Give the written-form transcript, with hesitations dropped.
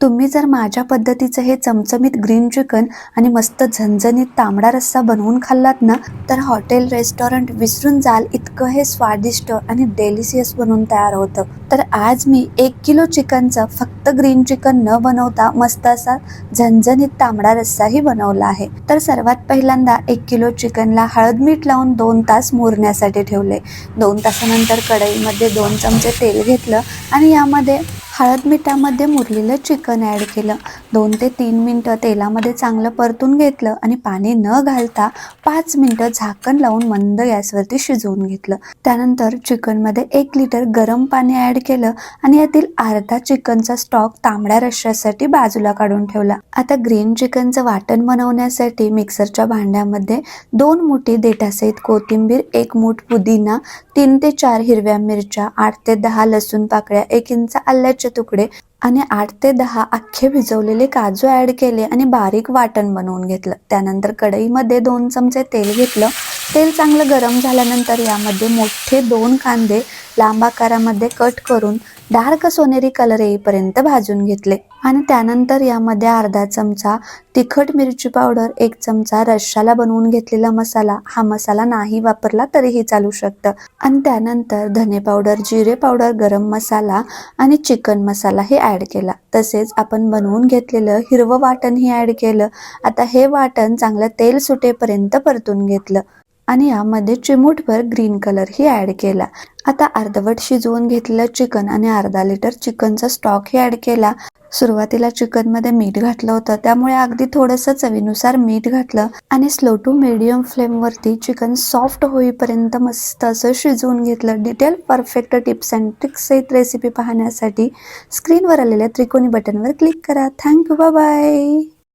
तुम्ही जर माझ्या पद्धतीचं हे चमचमीत ग्रीन चिकन आणि मस्त झणझणीत तांबडा रस्सा बनवून खाल्लात ना, तर हॉटेल रेस्टॉरंट विसरून जाल इतकं हे स्वादिष्ट आणि डेलिशियस बनवून तयार होतं. तर आज मी 1 किलो चिकनचं फक्त ग्रीन चिकन न बनवता मस्त असा झणझणीत तांबडा रस्साही बनवला आहे. तर सर्वात पहिल्यांदा 1 किलो चिकनला हळद मीठ लावून 2 तास मुरण्यासाठी ठेवले. 2 तासानंतर कढईमध्ये 2 चमचे तेल घेतलं आणि यामध्ये हळद मिठामध्ये मुरलेलं चिकन ॲड केलं. 2 ते 3 मिनटं तेलामध्ये चांगलं परतून घेतलं आणि पाणी न घालता 5 मिनटं झाकण लावून मंद गॅसवरती शिजवून घेतलं. त्यानंतर चिकनमध्ये 1 लिटर गरम पाणी ॲड केलं आणि यातील अर्धा चिकनचा स्टॉक तांबड्या रश्श्यासाठी बाजूला काढून ठेवला. आता ग्रीन चिकनचं वाटण बनवण्यासाठी मिक्सरच्या भांड्यामध्ये 2 मुठी देठासहित कोथिंबीर, 1 मूठ पुदिना, 3 ते 4 हिरव्या मिरच्या, 8 ते 10 लसूण पाकळ्या, 1 इंच आल्याचे तुकडे आणि 8 ते 10 अख्खे भिजवलेले काजू ॲड केले आणि बारीक वाटण बनवून घेतलं. त्यानंतर कढईमध्ये 2 चमचे तेल घेतलं. तेल चांगलं गरम झाल्यानंतर यामध्ये मोठे 2 कांदे लांब आकारामध्ये कट करून डार्क सोनेरी कलर येईपर्यंत भाजून घेतले आणि त्यानंतर यामध्ये अर्धा चमचा तिखट मिरची पावडर, 1 चमचा रश्शाला बनवून घेतलेला मसाला, हा मसाला नाही वापरला तरीही चालू शकतं, आणि त्यानंतर धने पावडर, जिरे पावडर, गरम मसाला आणि चिकन मसाला हे ॲड केला. तसेच आपण बनवून घेतलेलं हिरवं वाटणही ॲड केलं. आता हे वाटण चांगलं तेल सुटेपर्यंत परतून घेतलं आणि यामध्ये चिमूटभर ग्रीन कलर ही ॲड केला. आता अर्धवट शिजवून घेतलेलं चिकन आणि अर्धा लिटर चिकनचा स्टॉक ही ॲड केला. सुरुवातीला चिकनमध्ये मीठ घातलं होतं, त्यामुळे अगदी थोडंसं चवीनुसार मीठ घातलं आणि स्लो टू मीडियम फ्लेमवरती चिकन सॉफ्ट होईपर्यंत मस्त असं शिजवून घेतलं. Detail perfect tips and tricks सहित रेसिपी पाहण्यासाठी स्क्रीनवर आलेल्या त्रिकोणी बटनवर क्लिक करा. Thank you, bye bye.